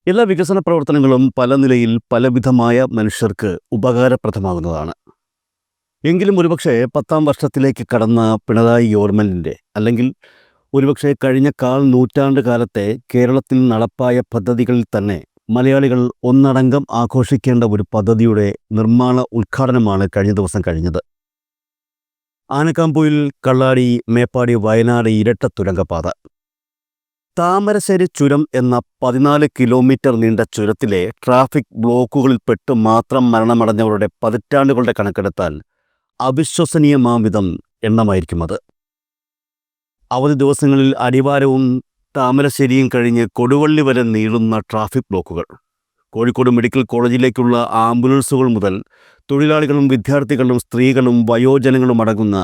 എല്ലാ വികസന പ്രവർത്തനങ്ങളും പല നിലയിൽ പലവിധമായ മനുഷ്യർക്ക് ഉപകാരപ്രദമാകുന്നതാണ്. എങ്കിലും ഒരുപക്ഷെ 10ാം വർഷത്തിലേക്ക് കടന്ന പിണറായി ഗവൺമെന്റിന്റെ അല്ലെങ്കിൽ ഒരുപക്ഷെ കഴിഞ്ഞ നൂറ്റാണ്ട് കാലത്തെ കേരളത്തിൽ നടപ്പായ പദ്ധതികളിൽ തന്നെ മലയാളികൾ ഒന്നടങ്കം ആഘോഷിക്കേണ്ട ഒരു പദ്ധതിയുടെ നിർമ്മാണ ഉദ്ഘാടനമാണ് കഴിഞ്ഞ ദിവസം കഴിഞ്ഞത്. ആനക്കാംപൊയിൽ കള്ളാടി മേപ്പാടി വയനാട് ഇരട്ട തുരങ്കപാത. താമരശ്ശേരി ചുരം എന്ന 14 കിലോമീറ്റർ നീണ്ട ചുരത്തിലെ ട്രാഫിക് ബ്ലോക്കുകളിൽപ്പെട്ട് മാത്രം മരണമടഞ്ഞവരുടെ പതിറ്റാണ്ടുകളുടെ കണക്കെടുത്താൽ അവിശ്വസനീയമാംവിധം എണ്ണമായിരിക്കും അത്. അവധി ദിവസങ്ങളിൽ അടിവാരവും താമരശ്ശേരിയും കഴിഞ്ഞ് കൊടുവള്ളി വരെ നീളുന്ന ട്രാഫിക് ബ്ലോക്കുകൾ. കോഴിക്കോട് മെഡിക്കൽ കോളേജിലേക്കുള്ള ആംബുലൻസുകൾ മുതൽ തൊഴിലാളികളും വിദ്യാർത്ഥികളും സ്ത്രീകളും വയോജനങ്ങളും അടങ്ങുന്ന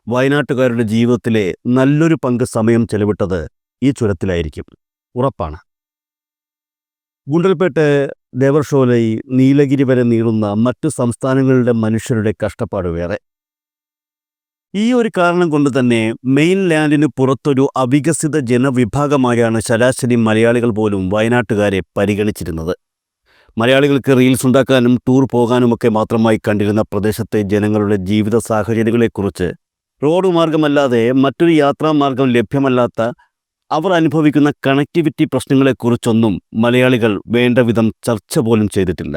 വയനാട്ടുകാരുടെ ജീവിതത്തിലെ നല്ലൊരു പങ്ക് സമയം ചെലവിട്ടത് ഈ ചുരത്തിലായിരിക്കും, ഉറപ്പാണ്. ഗുണ്ടൽപേട്ട്, ദേവർഷോലൈ, നീലഗിരി വരെ നീളുന്ന മറ്റു സംസ്ഥാനങ്ങളുടെ മനുഷ്യരുടെ കഷ്ടപ്പാട് വേറെ. ഈ ഒരു കാരണം കൊണ്ട് തന്നെ മെയിൻ ലാൻഡിന് പുറത്തൊരു അവികസിത ജനവിഭാഗമായാണ് ശരാശരി മലയാളികൾ പോലും വയനാട്ടുകാരെ പരിഗണിച്ചിരുന്നത്. മലയാളികൾക്ക് റീൽസ് ഉണ്ടാക്കാനും ടൂർ പോകാനുമൊക്കെ മാത്രമായി കണ്ടിരുന്ന പ്രദേശത്തെ ജനങ്ങളുടെ ജീവിത സാഹചര്യങ്ങളെക്കുറിച്ച് റോഡ് മാർഗമല്ലാതെ മറ്റൊരു യാത്രാമാർഗം ലഭ്യമല്ലാത്ത അവർ അനുഭവിക്കുന്ന കണക്ടിവിറ്റി പ്രശ്നങ്ങളെക്കുറിച്ചൊന്നും മലയാളികൾ വേണ്ട വിധം ചർച്ച പോലും ചെയ്തിട്ടില്ല.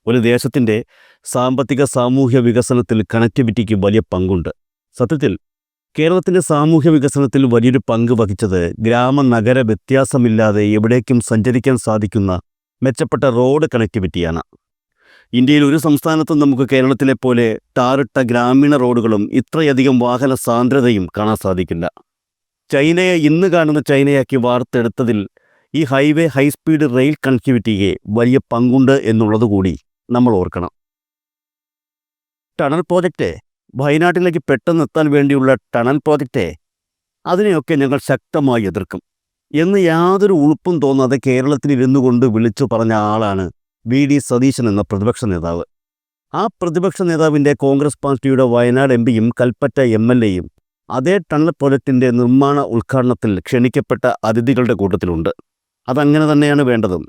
ഒരു ദേശത്തിൻ്റെ സാമ്പത്തിക സാമൂഹ്യ വികസനത്തിൽ കണക്ടിവിറ്റിക്ക് വലിയ പങ്കുണ്ട്. സത്യത്തിൽ കേരളത്തിൻ്റെ സാമൂഹ്യ വികസനത്തിൽ വലിയൊരു പങ്ക് വഹിച്ചത് ഗ്രാമ-നഗര വ്യത്യാസമില്ലാതെ എവിടേക്കും സഞ്ചരിക്കാൻ സാധിക്കുന്ന മെച്ചപ്പെട്ട റോഡ് കണക്ടിവിറ്റിയാണ്. ഇന്ത്യയിൽ ഒരു സംസ്ഥാനത്തും നമുക്ക് കേരളത്തിലെ പോലെ ടാറിട്ട ഗ്രാമീണ റോഡുകളും ഇത്രയധികം വാഹന സാന്ദ്രതയും കാണാൻ സാധിക്കില്ല. ചൈനയെ ഇന്ന് കാണുന്ന ചൈനയാക്കി വാർത്തെടുത്തതിൽ ഈ ഹൈവേ ഹൈസ്പീഡ് റെയിൽ കണക്ടിവിറ്റിക്ക് വലിയ പങ്കുണ്ട് എന്നുള്ളതുകൂടി നമ്മൾ ഓർക്കണം. ടണൽ പ്രോജക്റ്റ്, വയനാട്ടിലേക്ക് പെട്ടെന്ന് എത്താൻ വേണ്ടിയുള്ള ടണൽ പ്രോജക്റ്റ്, അതിനെയൊക്കെ ഞങ്ങൾ ശക്തമായി എതിർക്കും എന്ന് യാതൊരു ഉളുപ്പും തോന്നാതെ കേരളത്തിൽ ഇരുന്നു കൊണ്ട് വിളിച്ചു പറഞ്ഞ ആളാണ് വി.ഡി. സതീശൻ എന്ന പ്രതിപക്ഷ നേതാവ്. ആ പ്രതിപക്ഷ നേതാവിൻ്റെ കോൺഗ്രസ് പാർട്ടിയുടെ വയനാട് എം.പിയും കൽപ്പറ്റ എം.എൽ.എയും അതേ ടണൽ പ്രോജക്റ്റിൻ്റെ നിർമ്മാണ ഉദ്ഘാടനത്തിൽ ക്ഷണിക്കപ്പെട്ട അതിഥികളുടെ കൂട്ടത്തിലുണ്ട്. അതങ്ങനെ തന്നെയാണ് വേണ്ടതും.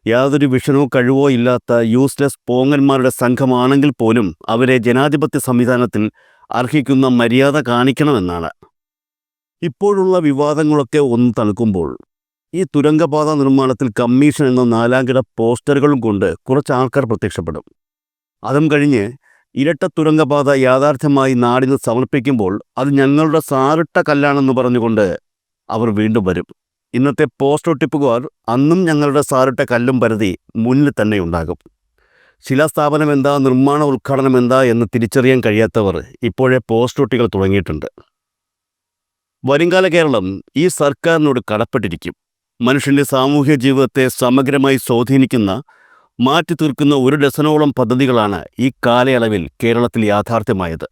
യാതൊരു വിഷനോ കഴിവോ ഇല്ലാത്ത യൂസ്ലെസ് പോങ്ങന്മാരുടെ സംഘമാണെങ്കിൽ പോലും അവരെ ജനാധിപത്യ സംവിധാനത്തിൽ അർഹിക്കുന്ന മര്യാദ കാണിക്കണമെന്നാണ്. ഇപ്പോഴുള്ള വിവാദങ്ങളൊക്കെ ഒന്ന് തണുക്കുമ്പോൾ ഈ തുരങ്കപാത നിർമ്മാണത്തിൽ കമ്മീഷൻ എന്ന 4ാംകിട പോസ്റ്ററുകളും കൊണ്ട് കുറച്ച് ആൾക്കാർ പ്രത്യക്ഷപ്പെടും. അതും കഴിഞ്ഞ് ഇരട്ട തുരങ്കപാത യാഥാർത്ഥ്യമായി നാടിന് സമർപ്പിക്കുമ്പോൾ അത് ഞങ്ങളുടെ സാറിട്ട കല്ലാണെന്ന് പറഞ്ഞുകൊണ്ട് അവർ വീണ്ടും വരും. ഇന്നത്തെ പോസ്റ്റ് ഒട്ടിപ്പുകാർ അന്നും ഞങ്ങളുടെ സാറിട്ട കല്ലും പരതി മുന്നിൽ തന്നെ ഉണ്ടാകും. ശിലാസ്ഥാപനം എന്താ, നിർമ്മാണ ഉദ്ഘാടനം എന്താ എന്ന് തിരിച്ചറിയാൻ കഴിയാത്തവർ ഇപ്പോഴേ പോസ്റ്റ് ഒട്ടികൾ തുടങ്ങിയിട്ടുണ്ട്. വരുംകാല കേരളം ഈ സർക്കാരിനോട് കടപ്പെട്ടിരിക്കും. മനുഷ്യൻ്റെ സാമൂഹ്യ ജീവിതത്തെ സമഗ്രമായി സ്വാധീനിക്കുന്ന, മാറ്റി തീർക്കുന്ന 1 ഡസനോളം പദ്ധതികളാണ് ഈ കാലയളവിൽ കേരളത്തിൽ യാഥാർത്ഥ്യമായത്.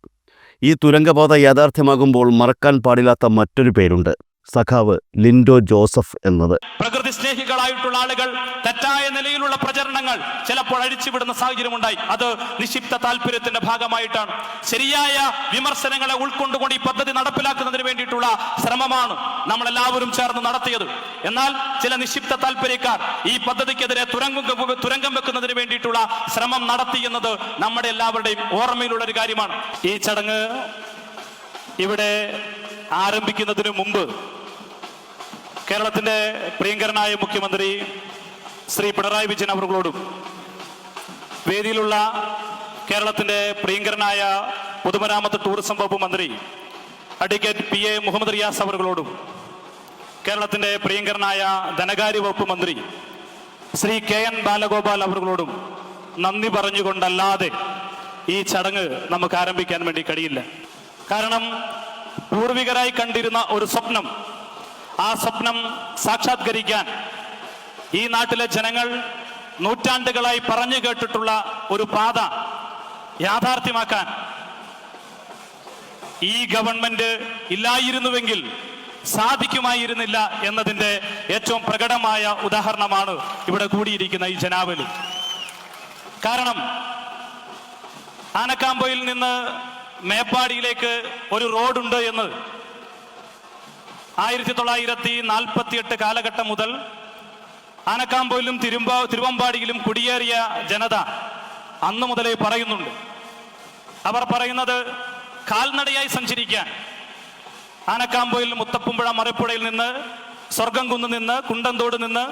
ഈ തുരങ്കപാത യാഥാർത്ഥ്യമാകുമ്പോൾ മറക്കാൻ പാടില്ലാത്ത മറ്റൊരു പേരുണ്ട്, സഖാവ് ലിൻഡോ ജോസഫ് എന്നത്. പ്രകൃതി സ്നേഹികളായിട്ടുള്ള ആളുകൾ തെറ്റായ നിലയിലുള്ള പ്രചരണങ്ങൾ ചിലപ്പോൾ അഴിച്ചുവിടുന്ന സാഹചര്യമുണ്ടായി. അത് നിക്ഷിപ്ത താല്പര്യത്തിന്റെ ഭാഗമായിട്ടാണ്. ശരിയായ വിമർശനങ്ങളെ ഉൾക്കൊണ്ടുകൊണ്ട് ഈ പദ്ധതി നടപ്പിലാക്കുന്നതിന് വേണ്ടിയിട്ടുള്ള ശ്രമമാണ് നമ്മളെല്ലാവരും ചേർന്ന് നടത്തിയത്. എന്നാൽ ചില നിക്ഷിപ്ത താല്പര്യക്കാർ ഈ പദ്ധതിക്കെതിരെ തുരങ്കം വെക്കുന്നതിന് വേണ്ടിയിട്ടുള്ള ശ്രമം നടത്തി എന്നത് നമ്മുടെ എല്ലാവരുടെയും ഓർമ്മയിലുള്ള ഒരു കാര്യമാണ്. ഈ ചടങ്ങ് ഇവിടെ ആരംഭിക്കുന്നതിന് മുമ്പ് കേരളത്തിന്റെ പ്രിയങ്കരനായ മുഖ്യമന്ത്രി ശ്രീ പിണറായി വിജയൻ അവர்களോടും വേദിയിലുള്ള കേരളത്തിന്റെ പ്രിയങ്കരനായ പൊതുമരാമത്ത് ടൂറിസം വകുപ്പ് മന്ത്രി അഡ്വക്കേറ്റ് P.A. മുഹമ്മദ് റിയാസ് അവர்களോടും കേരളത്തിന്റെ പ്രിയങ്കരനായ ധനകാര്യ വകുപ്പ് മന്ത്രി ശ്രീ K.N. ബാലഗോപാൽ അവர்களോടും നന്ദി പറഞ്ഞുകൊണ്ടല്ലാതെ ഈ ചടങ്ങ് നമുക്ക് ആരംഭിക്കാൻ വേണ്ടി കഴിയില്ല. കാരണം പൂർവികരായി കണ്ടിരുന്ന ഒരു സ്വപ്നം, ആ സ്വപ്നം സാക്ഷാത്കരിക്കാൻ ഈ നാട്ടിലെ ജനങ്ങൾ നൂറ്റാണ്ടുകളായി പറഞ്ഞു കേട്ടിട്ടുള്ള ഒരു പാത യാഥാർത്ഥ്യമാക്കാൻ ഈ ഗവൺമെന്റ് ഇല്ലായിരുന്നുവെങ്കിൽ സാധിക്കുമായിരുന്നില്ല എന്നതിൻ്റെ ഏറ്റവും പ്രകടമായ ഉദാഹരണമാണ് ഇവിടെ കൂടിയിരിക്കുന്ന ഈ ജനാവലി. കാരണം ആനക്കാംപൊയിൽ നിന്ന് മേപ്പാടിയിലേക്ക് ഒരു റോഡുണ്ട് എന്ന് 1948 കാലഘട്ടം മുതൽ ആനക്കാമ്പൊയിലും തിരുവമ്പാടിയിലും കുടിയേറിയ ജനത അന്നു മുതലേ പറയുന്നുണ്ട്. അവർ പറയുന്നത് കാൽനടയായി സഞ്ചരിക്കാൻ ആനക്കാമ്പൊയിൽ മുത്തപ്പുമ്പുഴ മറിപ്പുഴയിൽ നിന്ന് സ്വർഗംകുന്ന് നിന്ന് കുണ്ടന്തോട് നിന്ന്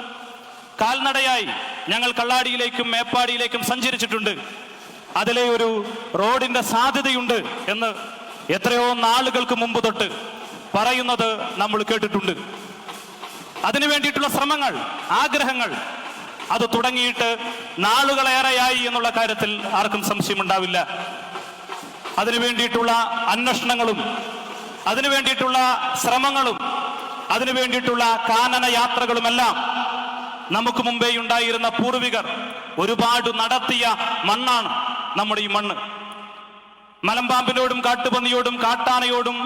കാൽനടയായി ഞങ്ങൾ കള്ളാടിയിലേക്കും മേപ്പാടിയിലേക്കും സഞ്ചരിച്ചിട്ടുണ്ട്. അതിലെ ഒരു റോഡിന്റെ സാധ്യതയുണ്ട് എന്ന് എത്രയോ നാളുകൾക്ക് മുമ്പ് തൊട്ട് പറയുന്നത് നമ്മൾ കേട്ടിട്ടുണ്ട്. അതിനു വേണ്ടിയിട്ടുള്ള ശ്രമങ്ങൾ, ആഗ്രഹങ്ങൾ അത് തുടങ്ങിയിട്ട് നാളുകളേറെയായി എന്നുള്ള കാര്യത്തിൽ ആർക്കും സംശയമുണ്ടാവില്ല. അതിനു വേണ്ടിയിട്ടുള്ള അന്വേഷണങ്ങളും അതിനു വേണ്ടിയിട്ടുള്ള ശ്രമങ്ങളും അതിനു വേണ്ടിയിട്ടുള്ള കാനന യാത്രകളുമെല്ലാം നമുക്ക് മുമ്പേ ഉണ്ടായിരുന്ന പൂർവികർ ഒരുപാട് നടത്തിയ മണ്ണാണ് നമ്മുടെ ഈ മണ്ണ്. മലമ്പാമ്പിനോടും കാട്ടുപന്നിയോടും കാട്ടാനയോടും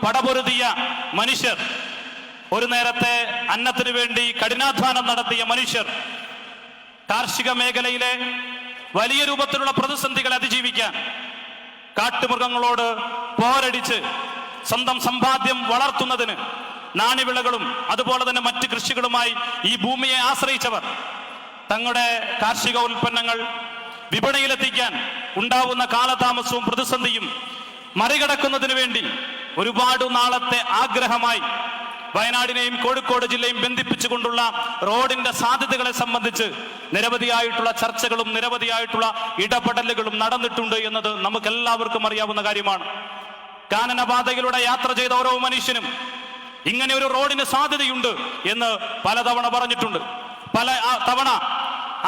പടപൊരുതിയ മനുഷ്യർ, ഒരു നേരത്തെ അന്നത്തിനു വേണ്ടി കഠിനാധ്വാനം നടത്തിയ മനുഷ്യർ, കാർഷിക മേഖലയിലെ വലിയ രൂപത്തിലുള്ള പ്രതിസന്ധികളെ അതിജീവിക്കാൻ കാട്ടുമൃഗങ്ങളോട് പോരടിച്ച് സ്വന്തം സമ്പാദ്യം വളർത്തുന്നതിന് നാണ്യവിളകളും അതുപോലെ തന്നെ മറ്റ് കൃഷികളുമായി ഈ ഭൂമിയെ ആശ്രയിച്ചവർ തങ്ങളുടെ കാർഷിക ഉൽപ്പന്നങ്ങൾ വിപണിയിലെത്തിക്കാൻ ഉണ്ടാവുന്ന കാലതാമസവും പ്രതിസന്ധിയും മറികടക്കുന്നതിന് വേണ്ടി ഒരുപാട് നാളത്തെ ആഗ്രഹമായി വയനാടിനെയും കോഴിക്കോട് ജില്ലയും ബന്ധിപ്പിച്ചുകൊണ്ടുള്ള റോഡിന്റെ സാധ്യതകളെ സംബന്ധിച്ച് നിരവധിയായിട്ടുള്ള ചർച്ചകളും നിരവധിയായിട്ടുള്ള ഇടപെടലുകളും നടന്നിട്ടുണ്ട് എന്നത് നമുക്കെല്ലാവർക്കും അറിയാവുന്ന കാര്യമാണ്. കാനനപാതയിലൂടെ യാത്ര ചെയ്ത ഓരോ മനുഷ്യനും ഇങ്ങനെ ഒരു റോഡിന് സാധ്യതയുണ്ട് എന്ന് പലതവണ പറഞ്ഞിട്ടുണ്ട്. പല തവണ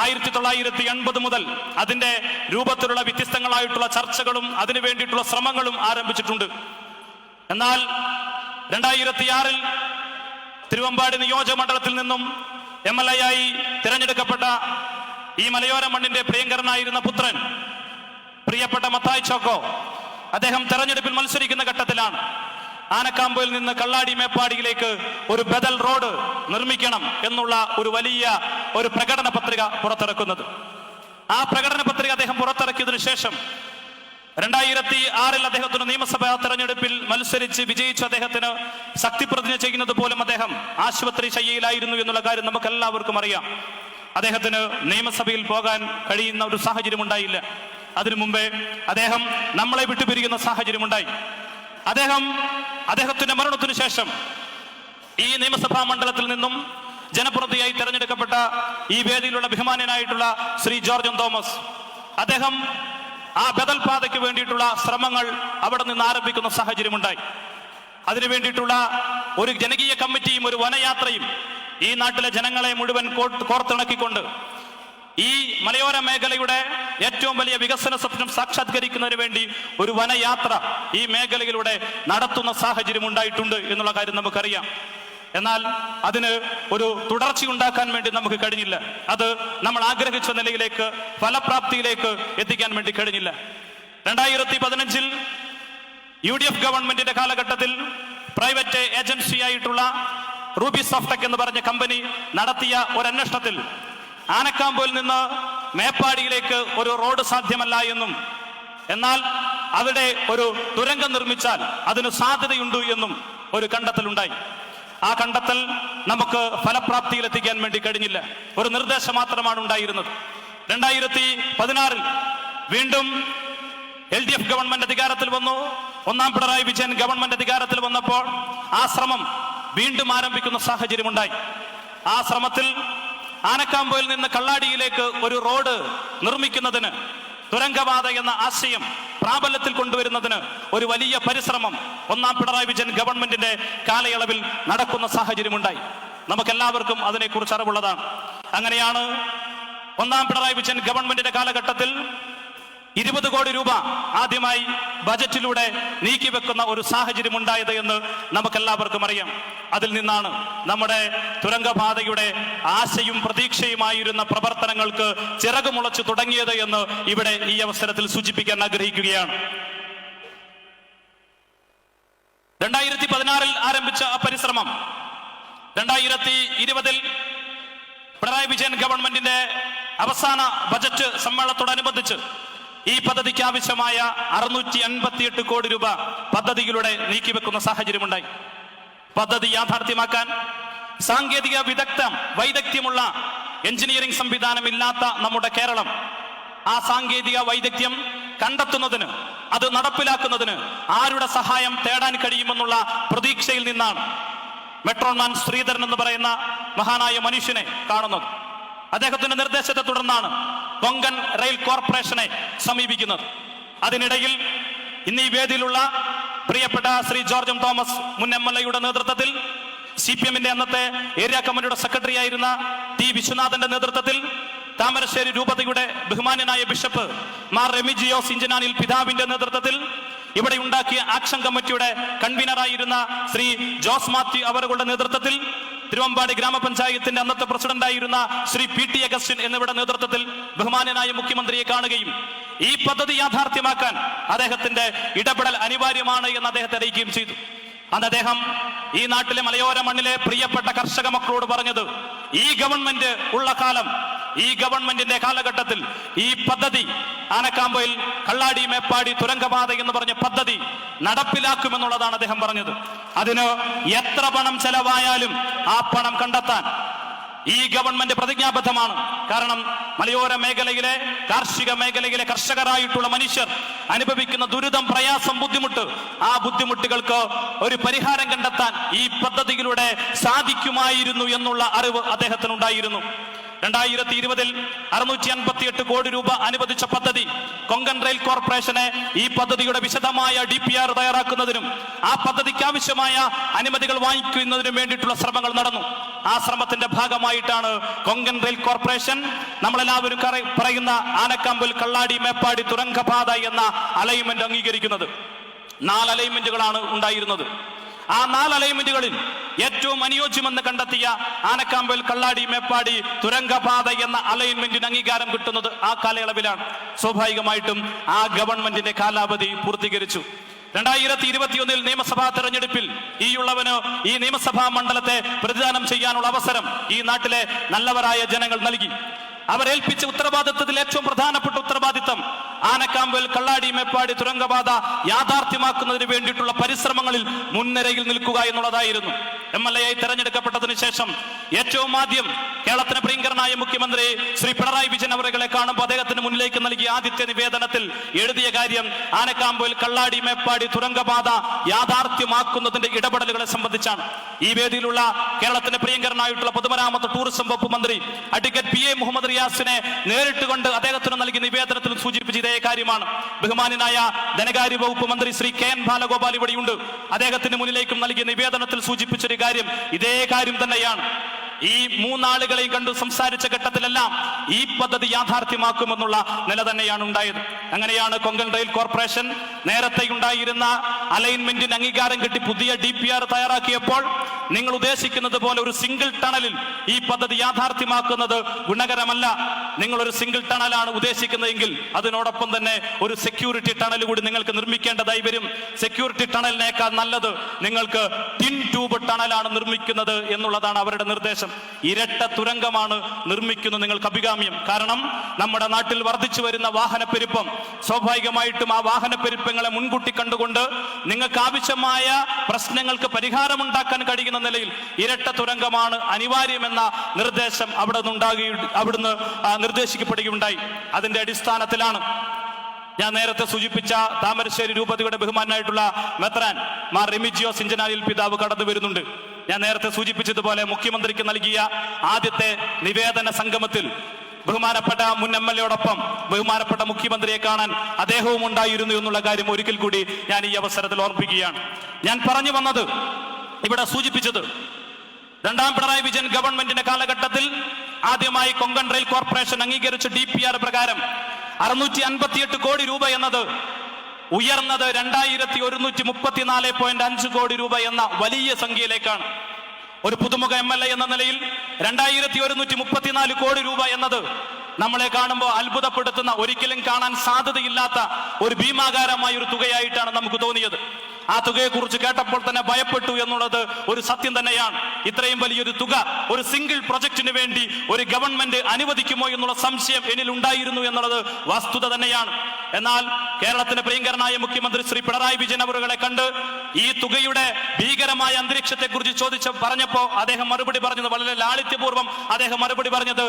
1980 മുതൽ അതിന്റെ രൂപത്തിലുള്ള വ്യത്യസ്തങ്ങളായിട്ടുള്ള ചർച്ചകളും അതിനു വേണ്ടിയിട്ടുള്ള ശ്രമങ്ങളും ആരംഭിച്ചിട്ടുണ്ട്. എന്നാൽ 2006 തിരുവമ്പാടി നിയോജകമണ്ഡലത്തിൽ നിന്നും MLA ആയി തിരഞ്ഞെടുക്കപ്പെട്ട ഈ മലയോര മണ്ണിന്റെ പ്രിയങ്കരനായിരുന്ന പുത്രൻ പ്രിയപ്പെട്ട മത്തായി ചോക്കോ അദ്ദേഹം തെരഞ്ഞെടുപ്പിൽ മത്സരിക്കുന്ന ഘട്ടത്തിലാണ് ആനക്കാമ്പൊയിൽ നിന്ന് കള്ളാടി മേപ്പാടിയിലേക്ക് ഒരു ബദൽ റോഡ് നിർമ്മിക്കണം എന്നുള്ള ഒരു വലിയ ഒരു പ്രകടന പത്രിക പുറത്തിറക്കുന്നത്. ആ പ്രകടന പത്രിക അദ്ദേഹം പുറത്തിറക്കിയതിനു ശേഷം 2006 അദ്ദേഹത്തിന് നിയമസഭാ തെരഞ്ഞെടുപ്പിൽ മത്സരിച്ച് വിജയിച്ച അദ്ദേഹത്തിന് ശക്തിപ്രതിജ്ഞ ചെയ്യുന്നത് പോലും അദ്ദേഹം ആശുപത്രി ശയ്യയിലായിരുന്നു എന്നുള്ള കാര്യം നമുക്ക് എല്ലാവർക്കും അറിയാം. അദ്ദേഹത്തിന് നിയമസഭയിൽ പോകാൻ കഴിയുന്ന ഒരു സാഹചര്യം ഉണ്ടായില്ല. അതിനു മുമ്പേ അദ്ദേഹം നമ്മളെ വിട്ടുപിരിയുന്ന സാഹചര്യം ഉണ്ടായി. അദ്ദേഹത്തിന്റെ മരണത്തിനു ശേഷം ഈ നിയമസഭാ മണ്ഡലത്തിൽ നിന്നും ജനപ്രതിനിധിയായി തെരഞ്ഞെടുക്കപ്പെട്ട ഈ വേദിയിലുള്ള ബഹുമാന്യനായിട്ടുള്ള ശ്രീ ജോർജ് തോമസ് അദ്ദേഹം ആ ബദൽ പാതയ്ക്ക് വേണ്ടിയിട്ടുള്ള ശ്രമങ്ങൾ അവിടെ നിന്ന് ആരംഭിക്കുന്ന സാഹചര്യമുണ്ടായി. അതിനു വേണ്ടിയിട്ടുള്ള ഒരു ജനകീയ കമ്മിറ്റിയും ഒരു വനയാത്രയും ഈ നാട്ടിലെ ജനങ്ങളെ മുഴുവൻ കോർത്തിണക്കിക്കൊണ്ട് ഈ മലയോര മേഖലയുടെ ഏറ്റവും വലിയ വികസന സ്വപ്നം സാക്ഷാത്കരിക്കുന്നതിന് വേണ്ടി ഒരു വനയാത്ര ഈ മേഖലയിലൂടെ നടത്തുന്ന സാഹചര്യം ഉണ്ടായിട്ടുണ്ട് എന്നുള്ള കാര്യം നമുക്കറിയാം. എന്നാൽ അതിന് ഒരു തുടർച്ചയുണ്ടാക്കാൻ വേണ്ടി നമുക്ക് കഴിഞ്ഞില്ല. അത് നമ്മൾ ആഗ്രഹിച്ച നിലയിലേക്ക് ഫലപ്രാപ്തിയിലേക്ക് എത്തിക്കാൻ വേണ്ടി കഴിഞ്ഞില്ല. 2015 UDF ഗവൺമെന്റിന്റെ കാലഘട്ടത്തിൽ പ്രൈവറ്റ് ഏജൻസി ആയിട്ടുള്ള റൂബി സോഫ്ടെക് എന്ന് പറഞ്ഞ കമ്പനി നടത്തിയ ഒരു അന്വേഷണത്തിൽ ആനക്കാമ്പൊയിൽ നിന്ന് മേപ്പാടിയിലേക്ക് ഒരു റോഡ് സാധ്യമല്ല എന്നും എന്നാൽ അവിടെ ഒരു തുരങ്കം നിർമ്മിച്ചാൽ അതിന് സാധ്യതയുണ്ട് എന്നും ഒരു കണ്ടെത്തലുണ്ടായി. ആ കണ്ടെത്തൽ നമുക്ക് ഫലപ്രാപ്തിയിലെത്തിക്കാൻ വേണ്ടി കഴിഞ്ഞില്ല. ഒരു നിർദ്ദേശം മാത്രമാണ് ഉണ്ടായിരുന്നത്. 2016 വീണ്ടും LDF ഗവൺമെന്റ് അധികാരത്തിൽ വന്നു. ഒന്നാം പിണറായി വിജയൻ ഗവൺമെന്റ് അധികാരത്തിൽ വന്നപ്പോൾ ആ ശ്രമം വീണ്ടും ആരംഭിക്കുന്ന സാഹചര്യമുണ്ടായി. ആ ശ്രമത്തിൽ ആനക്കാമ്പൊയിൽ നിന്ന് കള്ളാടിയിലേക്ക് ഒരു റോഡ് നിർമ്മിക്കുന്നതിന്, തുരങ്കപാത എന്ന ആശയം പ്രാബല്യത്തിൽ കൊണ്ടുവരുന്നതിന് ഒരു വലിയ പരിശ്രമം ഒന്നാം പിണറായി വിജയൻ ഗവൺമെന്റിന്റെ കാലയളവിൽ നടക്കുന്ന സാഹചര്യമുണ്ടായി. നമുക്കെല്ലാവർക്കും അതിനെക്കുറിച്ച് അറിവുള്ളതാണ്. അങ്ങനെയാണ് ഒന്നാം പിണറായി വിജയൻ ഗവൺമെന്റിന്റെ കാലഘട്ടത്തിൽ 20 കോടി രൂപ ആദ്യമായി ബജറ്റിലൂടെ നീക്കിവെക്കുന്ന ഒരു സാഹചര്യം ഉണ്ടായത് എന്ന് നമുക്കെല്ലാവർക്കും അറിയാം. അതിൽ നിന്നാണ് നമ്മുടെ തുരങ്കപാതയുടെ ആശയും പ്രതീക്ഷയുമായിരുന്ന പ്രവർത്തനങ്ങൾക്ക് ചിറകുമുളച്ചു തുടങ്ങിയത് എന്ന് ഇവിടെ ഈ അവസരത്തിൽ സൂചിപ്പിക്കാൻ ആഗ്രഹിക്കുകയാണ്. 2016 ആരംഭിച്ച ആ പരിശ്രമം 2020 പിണറായി വിജയൻ ഗവൺമെന്റിന്റെ അവസാന ബജറ്റ് സമ്മേളനത്തോടനുബന്ധിച്ച് ഈ പദ്ധതിക്ക് ആവശ്യമായ 658 കോടി രൂപ പദ്ധതിയിലൂടെ നീക്കിവെക്കുന്ന സാഹചര്യമുണ്ടായി. പദ്ധതി യാഥാർത്ഥ്യമാക്കാൻ സാങ്കേതിക വൈദഗ്ധ്യമുള്ള എഞ്ചിനീയറിംഗ് സംവിധാനം ഇല്ലാത്ത നമ്മുടെ കേരളം ആ സാങ്കേതിക വൈദഗ്ധ്യം കണ്ടെത്തുന്നതിന്, അത് നടപ്പിലാക്കുന്നതിന് ആരുടെ സഹായം തേടാൻ കഴിയുമെന്നുള്ള പ്രതീക്ഷയിൽ നിന്നാണ് മെട്രോമാൻ ശ്രീധരൻ എന്ന് പറയുന്ന മഹാനായ മനുഷ്യനെ കാണുന്നത്. അദ്ദേഹത്തിന്റെ നിർദ്ദേശത്തെ തുടർന്നാണ് കൊങ്കൺ റെയിൽ കോർപ്പറേഷനെ സമീപിക്കുന്നത്. അതിനിടയിൽ ഇന്ന് ഈ വേദിയിലുള്ള പ്രിയപ്പെട്ട ശ്രീ ജോർജ് എം തോമസ് മുൻ MLA നേതൃത്വത്തിൽ, CPM-ന്റെ അന്നത്തെ ഏരിയ കമ്മിറ്റിയുടെ സെക്രട്ടറി ആയിരുന്ന ടി വിശ്വനാഥന്റെ നേതൃത്വത്തിൽ, താമരശ്ശേരി രൂപതയുടെ ബഹുമാന്യനായ ബിഷപ്പ് മാർ റെമിജിയോസ് ഇഞ്ചനാനിൽ പിതാവിന്റെ നേതൃത്വത്തിൽ, ഇവിടെ ഉണ്ടാക്കിയ ആക്ഷൻ കമ്മിറ്റിയുടെ കൺവീനറായിരുന്ന ശ്രീ ജോസ് മാത്യു അവരുടെ നേതൃത്വത്തിൽ, തിരുവമ്പാടി ഗ്രാമപഞ്ചായത്തിന്റെ അന്നത്തെ പ്രസിഡന്റായിരുന്ന ശ്രീ PT അഗസ്റ്റിൻ എന്നിവരുടെ നേതൃത്വത്തിൽ ബഹുമാന്യനായ മുഖ്യമന്ത്രിയെ കാണുകയും ഈ പദ്ധതി യാഥാർത്ഥ്യമാക്കാൻ അദ്ദേഹത്തിന്റെ ഇടപെടൽ അനിവാര്യമാണ് എന്ന് അദ്ദേഹത്തെ അറിയിക്കുകയും ചെയ്തു. അന്ന് അദ്ദേഹം ഈ നാട്ടിലെ മലയോര മണ്ണിലെ പ്രിയപ്പെട്ട കർഷക മക്കളോട് പറഞ്ഞത്, ഈ ഗവൺമെന്റ് ഉള്ള കാലം, ഈ ഗവൺമെന്റിന്റെ കാലഘട്ടത്തിൽ ഈ പദ്ധതി ആനക്കാമ്പയിൽ കള്ളാടി മേപ്പാടി തുരങ്കപാത എന്ന് പറഞ്ഞ പദ്ധതി നടപ്പിലാക്കുമെന്നുള്ളതാണ് അദ്ദേഹം പറഞ്ഞത്. അതിന് എത്ര പണം ചെലവായാലും ആ പണം കണ്ടെത്താൻ ഈ ഗവൺമെന്റ് പ്രതിജ്ഞാബദ്ധമാണ്. കാരണം മലയോര മേഖലയിലെ, കാർഷിക മേഖലയിലെ കർഷകരായിട്ടുള്ള മനുഷ്യർ അനുഭവിക്കുന്ന ദുരിതം, പ്രയാസം, ബുദ്ധിമുട്ട്, ആ ബുദ്ധിമുട്ടുകൾക്ക് ഒരു പരിഹാരം കണ്ടെത്താൻ ഈ പദ്ധതിയിലൂടെ സാധിക്കുമായിരുന്നു എന്നുള്ള അറിവ് അദ്ദേഹത്തിനുണ്ടായിരുന്നു. 2020 658 കോടി രൂപ അനുവദിച്ച പദ്ധതി കൊങ്കൺ റെയിൽ കോർപ്പറേഷനെ ഈ പദ്ധതിയുടെ വിശദമായ DPR തയ്യാറാക്കുന്നതിനും ആ പദ്ധതിക്ക് ആവശ്യമായ അനുമതികൾ വാങ്ങിക്കുന്നതിനും വേണ്ടിയിട്ടുള്ള ശ്രമങ്ങൾ നടന്നു. ആ ശ്രമത്തിന്റെ ഭാഗമായിട്ടാണ് കൊങ്കൺ റെയിൽ കോർപ്പറേഷൻ നമ്മളെല്ലാവരും പറയുന്ന ആനക്കാമ്പൽ കള്ളാടി മേപ്പാടി തുരങ്കപാത എന്ന അലൈൻമെന്റ് അംഗീകരിക്കുന്നത്. 4 അലൈൻമെന്റുകളാണ് ഉണ്ടായിരുന്നത്. ആ 4 അലൈൻമെന്റുകളിൽ ഏറ്റവും അനുയോജ്യമെന്ന് കണ്ടെത്തിയ ആനക്കാമ്പൽ കള്ളാടി മേപ്പാടി തുരങ്കപാത എന്ന അലൈൻമെന്റിന് അംഗീകാരം കിട്ടുന്നത് ആ കാലയളവിലാണ്. സ്വാഭാവികമായിട്ടും ആ ഗവൺമെന്റിന്റെ കാലാവധി പൂർത്തീകരിച്ചു. 2021 നിയമസഭാ തെരഞ്ഞെടുപ്പിൽ ഈ നിയമസഭാ മണ്ഡലത്തെ പ്രതിദാനം ചെയ്യാനുള്ള അവസരം ഈ നാട്ടിലെ നല്ലവരായ ജനങ്ങൾ നൽകി. അവരേൽപ്പിച്ച ഉത്തരവാദിത്വത്തിൽ ഏറ്റവും പ്രധാനപ്പെട്ട ഉത്തരവാദിത്വം ആനക്കാമ്പൽ കള്ളാടി മേപ്പാടി തുരങ്കപാത യാഥാർത്ഥ്യമാക്കുന്നതിന് വേണ്ടിയിട്ടുള്ള പരിശ്രമങ്ങളിൽ മുൻനിരയിൽ നിൽക്കുക എന്നുള്ളതായിരുന്നു. MLA ആയി തെരഞ്ഞെടുക്കപ്പെട്ടതിന് ശേഷം ഏറ്റവും ആദ്യം കേരളത്തിന് പ്രിയങ്കരനായ മുഖ്യമന്ത്രി ശ്രീ പിണറായി വിജയൻ അവരെ കാണുമ്പോൾ അദ്ദേഹത്തിന് മുന്നിലേക്ക് നൽകിയ ആദ്യത്തെ നിവേദനത്തിൽ എഴുതിയ കാര്യം ആനക്കാമ്പൽ കള്ളാടി മേപ്പാടി തുരങ്കപാത യാഥാർത്ഥ്യമാക്കുന്നതിന്റെ ഇടപെടലുകളെ സംബന്ധിച്ചാണ്. ഈ വേദിയിലുള്ള കേരളത്തിന്റെ പ്രിയങ്കരനായിട്ടുള്ള പൊതുമരാമത്ത് ടൂറിസം വകുപ്പ് മന്ത്രി അഡ്വക്കേറ്റ് PA മുഹമ്മദ് റിയാസിനെ നേരിട്ട് കൊണ്ട് അദ്ദേഹത്തിന് നൽകിയ നിവേദനത്തിൽ സൂചിപ്പിച്ച ഇതേ കാര്യമാണ്. ബഹുമാന്യനായ ധനകാര്യ വകുപ്പ് മന്ത്രി ശ്രീ KN ബാലഗോപാൽ ഇവിടെയുണ്ട്. അദ്ദേഹത്തിന് മുന്നിലേക്കും നൽകിയ നിവേദനത്തിൽ സൂചിപ്പിച്ചൊരു കാര്യം ഇതേ കാര്യം തന്നെയാണ്. ഈ 3 ആളുകളെയും കണ്ടു സംസാരിച്ച ഘട്ടത്തിലെല്ലാം ഈ പദ്ധതി യാഥാർത്ഥ്യമാക്കുമെന്നുള്ള നില തന്നെയാണ് ഉണ്ടായത്. അങ്ങനെയാണ് കൊങ്കൺ റെയിൽ കോർപ്പറേഷൻ നേരത്തെ ഉണ്ടായിരുന്ന അലൈൻമെന്റിന് അംഗീകാരം കിട്ടി പുതിയ DPR തയ്യാറാക്കിയപ്പോൾ നിങ്ങൾ ഉദ്ദേശിക്കുന്നത് പോലെ ഒരു സിംഗിൾ ടണലിൽ ഈ പദ്ധതി യാഥാർത്ഥ്യമാക്കുന്നത് ഗുണകരമല്ല. നിങ്ങൾ ഒരു സിംഗിൾ ടണലാണ് ഉദ്ദേശിക്കുന്നതെങ്കിൽ അതിനോടൊപ്പം തന്നെ ഒരു സെക്യൂരിറ്റി ടണൽ കൂടി നിങ്ങൾക്ക് നിർമ്മിക്കേണ്ടതായി വരും. സെക്യൂരിറ്റി ടണലിനേക്കാൾ നല്ലത് നിങ്ങൾക്ക് ടിൻ ട്യൂബ് ടണലാണ് നിർമ്മിക്കുന്നത് എന്നുള്ളതാണ് അവരുടെ നിർദ്ദേശം. ഇരട്ട തുരങ്കമാണ് നിർമ്മിക്കുന്നത് നിങ്ങൾക്ക് അഭികാമ്യം. കാരണം നമ്മുടെ നാട്ടിൽ വർദ്ധിച്ചു വരുന്ന വാഹനപ്പെരുപ്പം, സ്വാഭാവികമായിട്ടും ആ വാഹനപ്പെരുപ്പങ്ങളെ മുൻകൂട്ടി കണ്ടുകൊണ്ട് നിങ്ങൾക്ക് ആവശ്യമായ പ്രശ്നങ്ങൾക്ക് പരിഹാരമുണ്ടാക്കാൻ കഴിയുന്ന നിലയിൽ ഇരട്ട തുരങ്കമാണ് അനിവാര്യമെന്ന നിർദ്ദേശം അവിടുന്ന് നിർദ്ദേശിക്കപ്പെടുകയുണ്ടായി. അതിന്റെ അടിസ്ഥാനത്തിലാണ് ഞാൻ നേരത്തെ സൂചിപ്പിച്ച താമരശ്ശേരി രൂപതയുടെ ബഹുമാനായിട്ടുള്ള മെത്രാൻ മാർ റെമിജിയോസ് ഇഞ്ചനാനിൽ പിതാവ് കടന്നു വരുന്നുണ്ട്. ഞാൻ നേരത്തെ സൂചിപ്പിച്ചതുപോലെ മുഖ്യമന്ത്രിക്ക് നൽകിയ ആദ്യത്തെ നിവേദന സംഗമത്തിൽ ബഹുമാനപ്പെട്ട മുൻ MLA-യോടൊപ്പം ബഹുമാനപ്പെട്ട മുഖ്യമന്ത്രിയെ കാണാൻ അദ്ദേഹവും ഉണ്ടായിരുന്നു എന്നുള്ള കാര്യം ഒരിക്കൽ കൂടി ഞാൻ ഈ അവസരത്തിൽ ഓർമ്മിപ്പിക്കുകയാണ്. ഞാൻ പറഞ്ഞു വന്നത്, ഇവിടെ സൂചിപ്പിച്ചത്, 2ാം പിണറായി വിജയൻ ഗവൺമെന്റിന്റെ കാലഘട്ടത്തിൽ ആദ്യമായി കൊങ്കൺ റെയിൽ കോർപ്പറേഷൻ അംഗീകരിച്ച DPR പ്രകാരം 658 കോടി രൂപ എന്നത് ഉയർന്നത് 2134.5 കോടി രൂപ എന്ന വലിയ സംഖ്യയിലേക്കാണ്. ഒരു പുതുമുഖ MLA എന്ന നിലയിൽ 2134 കോടി രൂപ എന്നത് നമ്മളെ കാണുമ്പോൾ അത്ഭുതപ്പെടുത്തുന്ന, ഒരിക്കലും കാണാൻ സാധ്യതയില്ലാത്ത ഒരു ഭീമാകാരമായ ഒരു തുകയായിട്ടാണ് നമുക്ക് തോന്നിയത്. ആ തുകയെക്കുറിച്ച് കേട്ടപ്പോൾ തന്നെ ഭയപ്പെട്ടു എന്നുള്ളത് ഒരു സത്യം തന്നെയാണ്. ഇത്രയും വലിയൊരു തുക ഒരു സിംഗിൾ പ്രൊജക്ടിന് വേണ്ടി ഒരു ഗവൺമെന്റ് അനുവദിക്കുമോ എന്നുള്ള സംശയം എന്നിൽ ഉണ്ടായിരുന്നു എന്നുള്ളത് വസ്തുത തന്നെയാണ്. എന്നാൽ കേരളത്തിന്റെ പ്രിയങ്കരനായ മുഖ്യമന്ത്രി ശ്രീ പിണറായി വിജയൻ അവരുകളെ കണ്ട് ഈ തുകയുടെ ഭീകരമായ അന്തരീക്ഷത്തെ കുറിച്ച് പറഞ്ഞപ്പോ അദ്ദേഹം മറുപടി പറഞ്ഞത് വളരെ ലാളിത്യപൂർവ്വം അദ്ദേഹം മറുപടി പറഞ്ഞത്,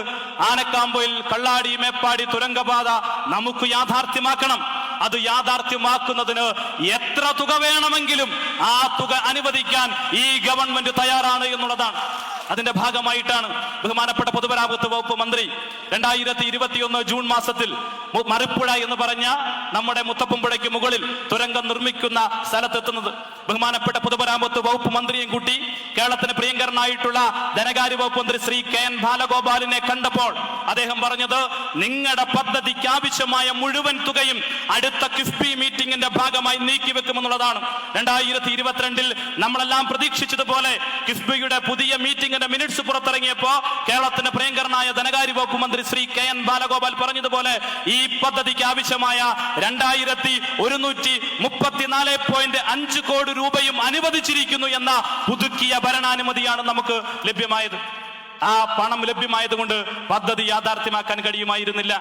ആനക്കാമ്പൊയിൽ കള്ളാടി മേപ്പാടി തുരങ്കപാത നമുക്ക് യാഥാർത്ഥ്യമാക്കണം. അത് യാഥാർത്ഥ്യമാക്കുന്നതിന് എത്ര തുക വേണമെങ്കിലും ആ തുക അനുവദിക്കാൻ ഈ ഗവൺമെന്റ് തയ്യാറാണ് എന്നുള്ളതാണ്. അതിന്റെ ഭാഗമായിട്ടാണ് ബഹുമാനപ്പെട്ട പൊതുമരാമത്ത് വകുപ്പ് മന്ത്രി 2021 ജൂൺ മാസത്തിൽ മറിപ്പുഴ എന്ന് പറഞ്ഞ നമ്മുടെ മുത്തപ്പുംപുഴയ്ക്ക് മുകളിൽ തുരങ്കം നിർമ്മിക്കുന്ന സ്ഥലത്തെത്തുന്നത്. ബഹുമാനപ്പെട്ട പൊതുമരാമത്ത് വകുപ്പ് മന്ത്രിയും കൂട്ടി കേരളത്തിന് പ്രിയങ്കരനായിട്ടുള്ള ധനകാര്യ വകുപ്പ് മന്ത്രി ശ്രീ KN ബാലഗോപാലിനെ കണ്ടപ്പോൾ അദ്ദേഹം പറഞ്ഞത്, നിങ്ങളുടെ പദ്ധതിക്ക് ആവശ്യമായ മുഴുവൻ തുകയും അടുത്ത കിഫ്ബി മീറ്റിംഗിന്റെ ഭാഗമായി നീക്കിവെക്കുമെന്നുള്ളതാണ്. 2022 നമ്മളെല്ലാം പ്രതീക്ഷിച്ചതുപോലെ കിഫ്ബിയുടെ പുതിയ മീറ്റിംഗിന്റെ മിനിറ്റ്സ് പുറത്തിറങ്ങിയപ്പോ കേരളത്തിന്റെ പ്രിയങ്കരനായ ധനകാര്യ വകുപ്പ് മന്ത്രി ശ്രീ KN ബാലഗോപാൽ പറഞ്ഞതുപോലെ ഈ പദ്ധതിക്ക് ആവശ്യമായ 2134.5 കോടി രൂപയും അനുവദിച്ചിരിക്കുന്നു എന്ന പുതുക്കിയ ഭരണാനുമതിയാണ് നമുക്ക് ലഭ്യമായത്. ആ പണം ലഭ്യമായതുകൊണ്ട് പദ്ധതി യാഥാർത്ഥ്യമാക്കാൻ കഴിയുമായിരുന്നില്ല.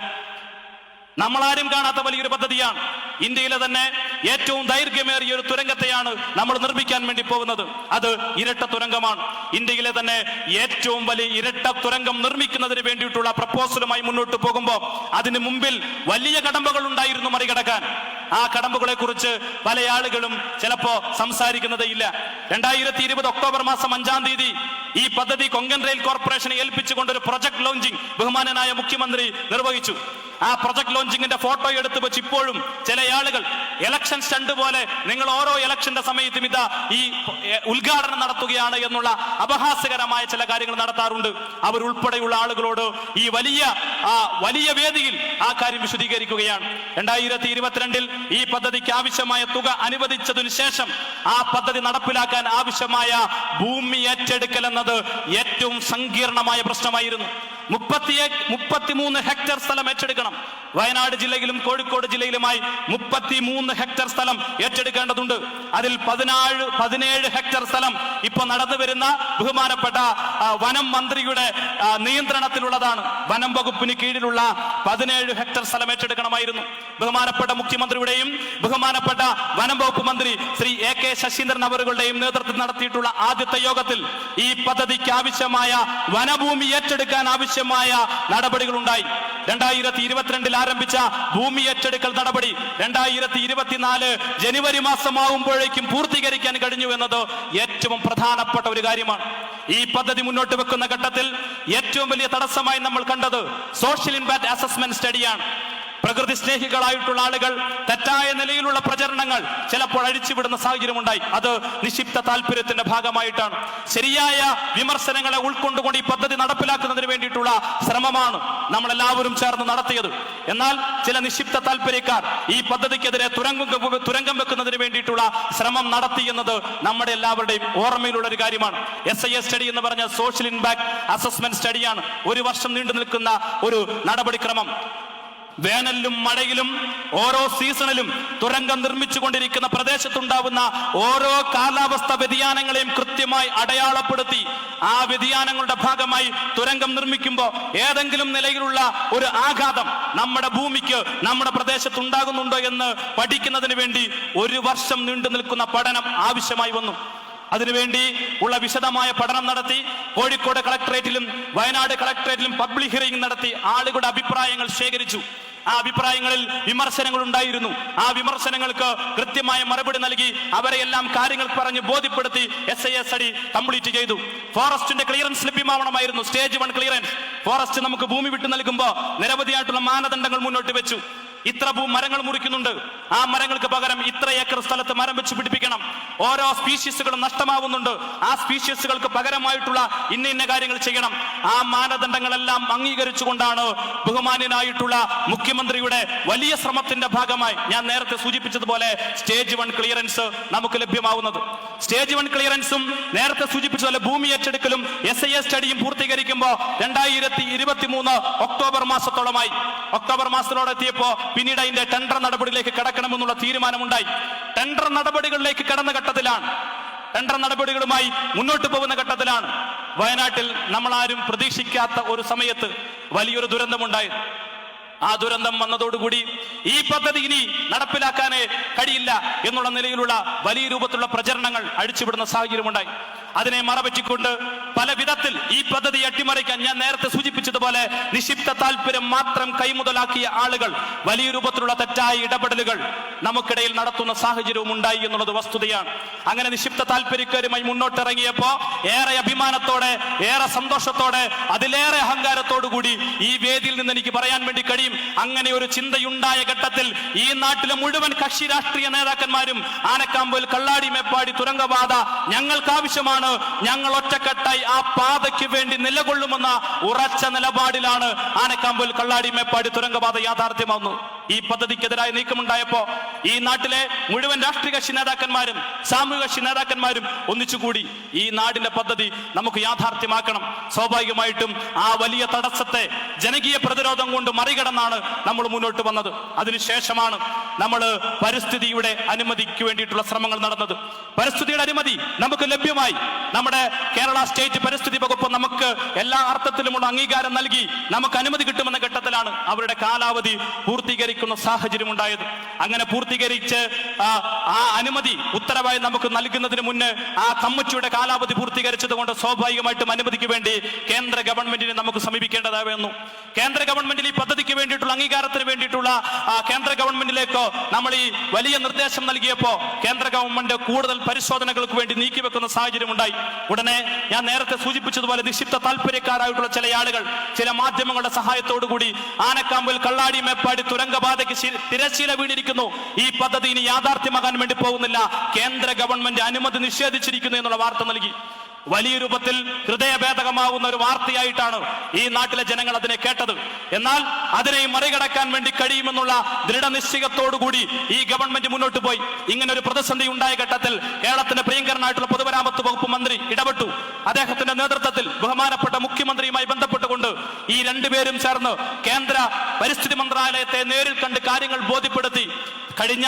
നമ്മളാരും കാണാത്ത വലിയൊരു പദ്ധതിയാണ്. ഇന്ത്യയിലെ തന്നെ ഏറ്റവും ദൈർഘ്യമേറിയ ഒരു തുരങ്കത്തെയാണ് നമ്മൾ നിർമ്മിക്കാൻ വേണ്ടി പോകുന്നത്. അത് ഇരട്ട തുരങ്കമാണ്. ഇന്ത്യയിലെ തന്നെ ഏറ്റവും വലിയ ഇരട്ട തുരങ്കം നിർമ്മിക്കുന്നതിന് വേണ്ടിയിട്ടുള്ള പ്രപ്പോസലുമായി മുന്നോട്ട് പോകുമ്പോൾ അതിന് മുമ്പിൽ വലിയ കടമ്പകൾ ഉണ്ടായിരുന്നു മറികടക്കാൻ. ആ കടമ്പകളെ കുറിച്ച് പല ആളുകളും ചിലപ്പോ സംസാരിക്കുന്നതേ ഇല്ല. 2020 ഒക്ടോബർ മാസം 5-ാം തീയതി ഈ പദ്ധതി കൊങ്കൺ റെയിൽ കോർപ്പറേഷനെ ഏൽപ്പിച്ചുകൊണ്ടൊരു പ്രൊജക്ട് ലോഞ്ചിങ് ബഹുമാനനായ മുഖ്യമന്ത്രി നിർവഹിച്ചു. ആ പ്രൊജക്ട് ലോഞ്ചിങ്ങിന്റെ ഫോട്ടോ എടുത്ത് വെച്ച് ഇപ്പോഴും ചില ആളുകൾ ഇലക്ഷൻ സ്റ്റണ്ട് പോലെ നിങ്ങൾ ഓരോ ഇലക്ഷന്റെ സമയത്തും ഇതാ ഈ ഉദ്ഘാടനം നടത്തുകയാണ് എന്നുള്ള അപഹാസ്യകരമായ ചില കാര്യങ്ങൾ നടത്താറുണ്ട്. അവരുൾപ്പെടെയുള്ള ആളുകളോട് ഈ വലിയ വേദിയിൽ ആ കാര്യം വിശദീകരിക്കുകയാണ്. 2022 ഈ പദ്ധതിക്ക് ആവശ്യമായ തുക അനുവദിച്ചതിനു ശേഷം ആ പദ്ധതി നടപ്പിലാക്കാൻ ആവശ്യമായ ഭൂമി ഏറ്റെടുക്കൽ എന്നത് ഏറ്റവും സങ്കീർണമായ പ്രശ്നമായിരുന്നു. 33 ഹെക്ടർ സ്ഥലം ഏറ്റെടുക്കണം. വയനാട് ജില്ലയിലും കോഴിക്കോട് ജില്ലയിലുമായി 33 ഹെക്ടർ സ്ഥലം ഏറ്റെടുക്കേണ്ടതുണ്ട്. അതിൽ 17 ഹെക്ടർ സ്ഥലം ഇപ്പൊ നടന്നു വരുന്ന ബഹുമാനപ്പെട്ട വനം മന്ത്രിയുടെ നിയന്ത്രണത്തിലുള്ളതാണ്. വനം വകുപ്പിന് കീഴിലുള്ള 17 ഹെക്ടർ സ്ഥലം ഏറ്റെടുക്കണമായിരുന്നു. ബഹുമാനപ്പെട്ട മുഖ്യമന്ത്രിയുടെയും ബഹുമാനപ്പെട്ട വനം വകുപ്പ് മന്ത്രി ശ്രീ AK ശശീന്ദ്രൻ അവരുടെയും നേതൃത്വത്തിൽ നടത്തിയിട്ടുള്ള ആദ്യത്തെ യോഗത്തിൽ ഈ പദ്ധതിക്ക് ആവശ്യമായ വനഭൂമി ഏറ്റെടുക്കാൻ ആവശ്യമായ നടപടികൾ ഉണ്ടായി. 2022 ആരംഭിച്ച ഭൂമി ഏറ്റെടുക്കൽ നടപടി 2024 ജനുവരി മാസമാവുമ്പോഴേക്കും പൂർത്തീകരിക്കാൻ കഴിഞ്ഞു എന്നത് ഏറ്റവും പ്രധാനപ്പെട്ട ഒരു കാര്യമാണ്. ഈ പദ്ധതി മുന്നോട്ട് വെക്കുന്ന ഘട്ടത്തിൽ ഏറ്റവും വലിയ തടസ്സമായി നമ്മൾ കണ്ടത് സോഷ്യൽ ഇമ്പാക്ട് അസസ്മെന്റ് സ്റ്റഡിയാണ്. പ്രകൃതി സ്നേഹികളായിട്ടുള്ള ആളുകൾ തെറ്റായ നിലയിലുള്ള പ്രചരണങ്ങൾ ചിലപ്പോൾ അഴിച്ചുവിടുന്ന സാഹചര്യമുണ്ടായി. അത് നിക്ഷിപ്ത താല്പര്യത്തിന്റെ ഭാഗമായിട്ടാണ്. ശരിയായ വിമർശനങ്ങളെ ഉൾക്കൊണ്ടുകൊണ്ട് ഈ പദ്ധതി നടപ്പിലാക്കുന്നതിന് വേണ്ടിയിട്ടുള്ള ശ്രമമാണ് നമ്മളെല്ലാവരും ചേർന്ന് നടത്തിയത്. എന്നാൽ ചില നിക്ഷിപ്ത താല്പര്യക്കാർ ഈ പദ്ധതിക്കെതിരെ തുരങ്കം വെക്കുന്നതിന് വേണ്ടിയിട്ടുള്ള ശ്രമം നടത്തി എന്നത് നമ്മുടെ എല്ലാവരുടെയും ഓർമ്മയിലുള്ള ഒരു കാര്യമാണ്. SIA സ്റ്റഡി എന്ന് പറഞ്ഞ സോഷ്യൽ ഇമ്പാക്ട് അസസ്മെന്റ് സ്റ്റഡിയാണ്. 1 വർഷം നീണ്ടു നിൽക്കുന്ന ഒരു നടപടിക്രമം. വേനലിലും മഴയിലും ഓരോ സീസണിലും തുരങ്കം നിർമ്മിച്ചുകൊണ്ടിരിക്കുന്ന പ്രദേശത്തുണ്ടാവുന്ന ഓരോ കാലാവസ്ഥ വ്യതിയാനങ്ങളെയും കൃത്യമായി അടയാളപ്പെടുത്തി ആ വ്യതിയാനങ്ങളുടെ ഭാഗമായി തുരങ്കം നിർമ്മിക്കുമ്പോൾ ഏതെങ്കിലും നിലയിലുള്ള ഒരു ആഘാതം നമ്മുടെ ഭൂമിക്ക് നമ്മുടെ പ്രദേശത്ത് ഉണ്ടാകുന്നുണ്ടോ എന്ന് പഠിക്കുന്നതിന് വേണ്ടി 1 വർഷം നീണ്ടു നിൽക്കുന്ന പഠനം ആവശ്യമായി വന്നു. അതിനുവേണ്ടി ഉള്ള വിശദമായ പഠനം നടത്തി കോഴിക്കോട് കളക്ടറേറ്റിലും വയനാട് കളക്ടറേറ്റിലും പബ്ലിക് ഹിയറിംഗ് നടത്തി ആളുകളുടെ അഭിപ്രായങ്ങൾ ശേഖരിച്ചു. ആ അഭിപ്രായങ്ങളിൽ വിമർശനങ്ങൾ ഉണ്ടായിരുന്നു. ആ വിമർശനങ്ങൾക്ക് കൃത്യമായ മറുപടി നൽകി അവരെല്ലാം കാര്യങ്ങൾ പറഞ്ഞ് ബോധ്യപ്പെടുത്തി SIA സ്റ്റഡി കംപ്ലീറ്റ് ചെയ്തു. ഫോറസ്റ്റിന്റെ ക്ലിയറൻസ് ലഭ്യമാവണമായിരുന്നു. Stage 1 clearance. ഫോറസ്റ്റ് നമുക്ക് ഭൂമി വിട്ടു നൽകുമ്പോൾ നിരവധിയായിട്ടുള്ള മാനദണ്ഡങ്ങൾ മുന്നോട്ട് വെച്ചു. ഇത്ര മരങ്ങൾ മുറിക്കുന്നുണ്ട്, ആ മരങ്ങൾക്ക് പകരം ഇത്ര ഏക്കർ സ്ഥലത്ത് മരം വെച്ച് പിടിപ്പിക്കണം. ഓരോ സ്പീഷീസുകളും നഷ്ടമാവുന്നുണ്ട്, ആ സ്പീഷീസുകൾക്ക് പകരമായിട്ടുള്ള ഇന്ന കാര്യങ്ങൾ ചെയ്യണം. ആ മാനദണ്ഡങ്ങളെല്ലാം അംഗീകരിച്ചുകൊണ്ടാണ് ബഹുമാന്യനായിട്ടുള്ള മുഖ്യമന്ത്രിയുടെ വലിയ ശ്രമത്തിന്റെ ഭാഗമായി ഞാൻ നേരത്തെ സൂചിപ്പിച്ചതുപോലെ സ്റ്റേജ് 1 ക്ലിയറൻസ് നമുക്ക് ലഭ്യമാവുന്നത്. സ്റ്റേജ് 1 ക്ലിയറൻസും നേരത്തെ സൂചിപ്പിച്ചതുപോലെ ഭൂമി ഏറ്റെടുക്കലും SIA സ്റ്റഡിയും പൂർത്തീകരിക്കുമ്പോൾ 2023 ഒക്ടോബർ മാസത്തോളമായി. ഒക്ടോബർ മാസത്തോടെ എത്തിയപ്പോ പിന്നീട് അതിന്റെ ടെൻഡർ നടപടിയിലേക്ക് കടക്കണമെന്നുള്ള തീരുമാനമുണ്ടായി. ടെൻഡർ നടപടികളിലേക്ക് കടന്ന ഘട്ടത്തിലാണ്, ടെൻഡർ നടപടികളുമായി മുന്നോട്ട് പോകുന്ന ഘട്ടത്തിലാണ് വയനാട്ടിൽ നമ്മളാരും പ്രതീക്ഷിക്കാത്ത ഒരു സമയത്ത് വലിയൊരു ദുരന്തമുണ്ടായി. ആ ദുരന്തം വന്നതോടുകൂടി ഈ പദ്ധതി ഇനി നടപ്പിലാക്കാനേ കഴിയില്ല എന്നുള്ള നിലയിലുള്ള വലിയ രൂപത്തിലുള്ള പ്രചരണങ്ങൾ അഴിച്ചുവിടുന്ന സാഹചര്യമുണ്ടായി. അതിനെ മറപറ്റിക്കൊണ്ട് പല വിധത്തിൽ ഈ പദ്ധതി അട്ടിമറിക്കാൻ ഞാൻ നേരത്തെ സൂചിപ്പിച്ചതുപോലെ നിക്ഷിപ്ത താല്പര്യം മാത്രം കൈമുതലാക്കിയ ആളുകൾ വലിയ രൂപത്തിലുള്ള തെറ്റായ ഇടപെടലുകൾ നമുക്കിടയിൽ നടത്തുന്ന സാഹചര്യവും ഉണ്ടായി എന്നുള്ളത് വസ്തുതയാണ്. അങ്ങനെ നിക്ഷിപ്ത താല്പര്യക്കാരുമായി മുന്നോട്ടിറങ്ങിയപ്പോ ഏറെ അഭിമാനത്തോടെ, ഏറെ സന്തോഷത്തോടെ, അതിലേറെ അഹങ്കാരത്തോടു കൂടി ഈ വേദിയിൽ നിന്ന് എനിക്ക് പറയാൻ വേണ്ടി കഴിയും, അങ്ങനെ ഒരു ചിന്തയുണ്ടായ ഘട്ടത്തിൽ ഈ നാട്ടിലെ മുഴുവൻ കക്ഷി രാഷ്ട്രീയ നേതാക്കന്മാരും ആനക്കാമ്പൊയിൽ കള്ളാടി മേപ്പാടി തുരങ്കപാത ഞങ്ങൾക്ക് ആവശ്യമാണ്, ഞങ്ങൾ ഒറ്റക്കെട്ടായി ആ പാതയ്ക്ക് വേണ്ടി നിലകൊള്ളുമെന്ന ഉറച്ച നിലപാടിലാണ് ആനക്കാമ്പൊയിൽ കള്ളാടി മേപ്പാടി തുരങ്കപാത യാഥാർത്ഥ്യമാവുന്നത്. ഈ പദ്ധതിക്കെതിരായ നീക്കമുണ്ടായപ്പോ ഈ നാട്ടിലെ മുഴുവൻ രാഷ്ട്രീയ കക്ഷി നേതാക്കന്മാരും സാമൂഹിക കക്ഷി നേതാക്കന്മാരും ഒന്നിച്ചുകൂടി ഈ നാടിന്റെ പദ്ധതി നമുക്ക് യാഥാർത്ഥ്യമാക്കണം. സ്വാഭാവികമായിട്ടും ആ വലിയ തടസ്സത്തെ ജനകീയ പ്രതിരോധം കൊണ്ട് മറികടന്നാണ് നമ്മൾ മുന്നോട്ട് വന്നത്. അതിനുശേഷമാണ് നമ്മൾ പരിസ്ഥിതിയുടെ അനുമതിക്ക് വേണ്ടിയിട്ടുള്ള ശ്രമങ്ങൾ നടന്നത്. പരിസ്ഥിതിയുടെ അനുമതി നമുക്ക് ലഭ്യമായി. നമ്മുടെ കേരള സ്റ്റേറ്റ് പരിസ്ഥിതി വകുപ്പ് നമുക്ക് എല്ലാ അർത്ഥത്തിലുമുള്ള അംഗീകാരം നൽകി നമുക്ക് അനുമതി കിട്ടുമെന്ന ഘട്ടത്തിലാണ് അവരുടെ കാലാവധി പൂർത്തീകരിക്കുന്ന സാഹചര്യം ഉണ്ടായത്. അങ്ങനെ പൂർത്തീകരിച്ച് ആ അനുമതി ഉത്തരവായി നമുക്ക് നൽകുന്നതിന് മുന്നേ ആ കമ്മിറ്റിയുടെ കാലാവധി പൂർത്തീകരിച്ചത് കൊണ്ട് സ്വാഭാവികമായിട്ടും അനുമതിക്ക് വേണ്ടി കേന്ദ്ര ഗവൺമെന്റിനെ നമുക്ക് സമീപിക്കേണ്ടതായി വന്നു. കേന്ദ്ര ഗവൺമെന്റിൽ ഈ പദ്ധതിക്ക് വേണ്ടിയിട്ടുള്ള അംഗീകാരത്തിന് വേണ്ടിയിട്ടുള്ള കേന്ദ്ര ഗവൺമെന്റിലേക്കോ നമ്മൾ ഈ വലിയ നിർദ്ദേശം നൽകിയപ്പോ കേന്ദ്ര ഗവൺമെന്റ് കൂടുതൽ പരിശോധനകൾക്ക് വേണ്ടി നീക്കിവെക്കുന്ന സാഹചര്യം ഉണ്ടായി. ഉടനെ ഞാൻ നേരത്തെ സൂചിപ്പിച്ചതുപോലെ നിക്ഷിപ്ത താല്പര്യക്കാരായിട്ടുള്ള ചില ആളുകൾ ചില മാധ്യമങ്ങളുടെ സഹായത്തോടു കൂടി ആനക്കാമ്പൊയിൽ കള്ളാടി മേപ്പാടി തുരങ്കപാതയ്ക്ക് തിരശ്ശീല വീണിരിക്കുന്നു, ഈ പദ്ധതി ഇനി യാഥാർത്ഥ്യമാകാൻ വേണ്ടി പോകുന്നില്ല, കേന്ദ്ര ഗവൺമെന്റ് അനുമതി നിഷേധിച്ചിരിക്കുന്നു എന്നുള്ള വാർത്ത നൽകി. വലിയ രൂപത്തിൽ ഹൃദയഭേദകമാവുന്ന ഒരു വാർത്തയായിട്ടാണ് ഈ നാട്ടിലെ ജനങ്ങൾ അതിനെ കേട്ടത്. എന്നാൽ അതിനെ മറികടക്കാൻ വേണ്ടി കഴിയുമെന്നുള്ള ദൃഢനിശ്ചയത്തോടുകൂടി ഈ ഗവൺമെന്റ് മുന്നോട്ട് പോയി. ഇങ്ങനെ ഒരു പ്രതിസന്ധി ഉണ്ടായ ഘട്ടത്തിൽ കേരളത്തിന്റെ പ്രിയങ്കരനായിട്ടുള്ള പൊതുമരാമത്ത് വകുപ്പ് മന്ത്രി ഇടപെട്ടു. അദ്ദേഹത്തിന്റെ നേതൃത്വത്തിൽ ബഹുമാനപ്പെട്ട മുഖ്യമന്ത്രിയുമായി ബന്ധപ്പെട്ടുകൊണ്ട് ഈ രണ്ടുപേരും ചേർന്ന് കേന്ദ്ര പരിസ്ഥിതി മന്ത്രാലയത്തെ നേരിൽ കണ്ട് കാര്യങ്ങൾ ബോധ്യപ്പെടുത്തി. കഴിഞ്ഞ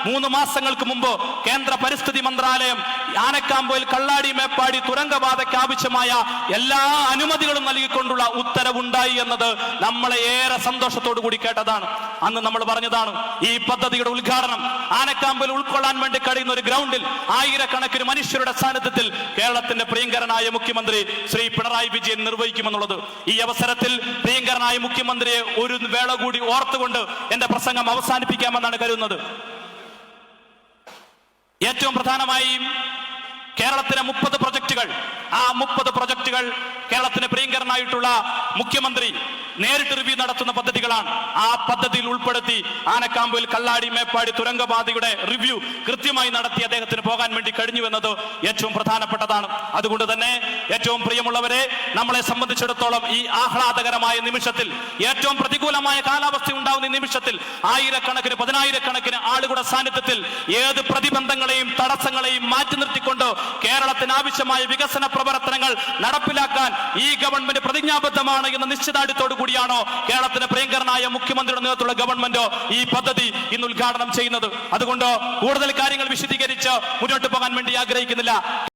3 മാസങ്ങൾക്ക് മുമ്പ് കേന്ദ്ര പരിസ്ഥിതി മന്ത്രാലയം ആനക്കാമ്പൊയിൽ കള്ളാടി മേപ്പാടി തുരങ്കപാതയ്ക്ക് ആവശ്യമായ എല്ലാ അനുമതികളും നൽകിക്കൊണ്ടുള്ള ഉത്തരവുണ്ടായി എന്നത് നമ്മളെ ഏറെ സന്തോഷത്തോടു കൂടി കേട്ടതാണ്. അന്ന് നമ്മൾ പറഞ്ഞതാണ് ഈ പദ്ധതിയുടെ ഉദ്ഘാടനം ആനക്കാമ്പൊയിൽ ഉൾക്കൊള്ളാൻ വേണ്ടി കഴിയുന്ന ഒരു ഗ്രൗണ്ടിൽ ആയിരക്കണക്കിന് മനുഷ്യരുടെ സാന്നിധ്യത്തിൽ കേരളത്തിന്റെ പ്രിയങ്കരനായ മുഖ്യമന്ത്രി ശ്രീ പിണറായി വിജയൻ നിർവഹിക്കുമെന്നുള്ളത്. ഈ അവസരത്തിൽ പ്രിയങ്കരനായ മുഖ്യമന്ത്രിയെ ഒരു വേള കൂടി ഓർത്തുകൊണ്ട് എന്റെ പ്രസംഗം അവസാനിപ്പിക്കാമെന്നാണ് കരുതുന്നത്. ഏറ്റവും പ്രധാനമായി കേരളത്തിലെ 30 പ്രൊജക്ടുകൾ, ആ 30 പ്രൊജക്ടുകൾ കേരളത്തിന് പ്രിയങ്കരനായിട്ടുള്ള മുഖ്യമന്ത്രി നേരിട്ട് റിവ്യൂ നടത്തുന്ന പദ്ധതികളാണ്. ആ പദ്ധതിയിൽ ഉൾപ്പെടുത്തി ആനക്കാമ്പൊയിൽ കള്ളാടി മേപ്പാടി തുരങ്കപാതയുടെ റിവ്യൂ കൃത്യമായി നടത്തി അദ്ദേഹത്തിന് പോകാൻ വേണ്ടി കഴിഞ്ഞു എന്നത് ഏറ്റവും പ്രധാനപ്പെട്ടതാണ്. അതുകൊണ്ട് തന്നെ ഏറ്റവും പ്രിയമുള്ളവരെ, നമ്മളെ സംബന്ധിച്ചിടത്തോളം ഈ ആഹ്ലാദകരമായ നിമിഷത്തിൽ, ഏറ്റവും പ്രതികൂലമായ കാലാവസ്ഥ ഉണ്ടാവുന്ന ഈ നിമിഷത്തിൽ ആയിരക്കണക്കിന് 10,000-കണക്കിന് ആളുകളുടെ സാന്നിധ്യത്തിൽ ഏത് പ്രതിബന്ധങ്ങളെയും തടസ്സങ്ങളെയും മാറ്റി നിർത്തിക്കൊണ്ട് കേരളത്തിന് ആവശ്യമായ വികസന പ്രവർത്തനങ്ങൾ നടപ്പിലാക്കാൻ ഈ ഗവൺമെന്റ് പ്രതിജ്ഞാബദ്ധമാണ് എന്ന നിശ്ചിതാർത്ഥത്തോടു കൂടിയാണോ കേരളത്തിന്റെ പ്രിയങ്കരനായ മുഖ്യമന്ത്രിയുടെ നേതൃത്വത്തിലുള്ള ഗവൺമെന്റ് ഈ പദ്ധതി ഇന്ന് ഉദ്ഘാടനം ചെയ്യുന്നത്. അതുകൊണ്ട് കൂടുതൽ കാര്യങ്ങൾ വിശദീകരിച്ച് മുന്നോട്ട് പോകാൻ വേണ്ടി ആഗ്രഹിക്കുന്നില്ല.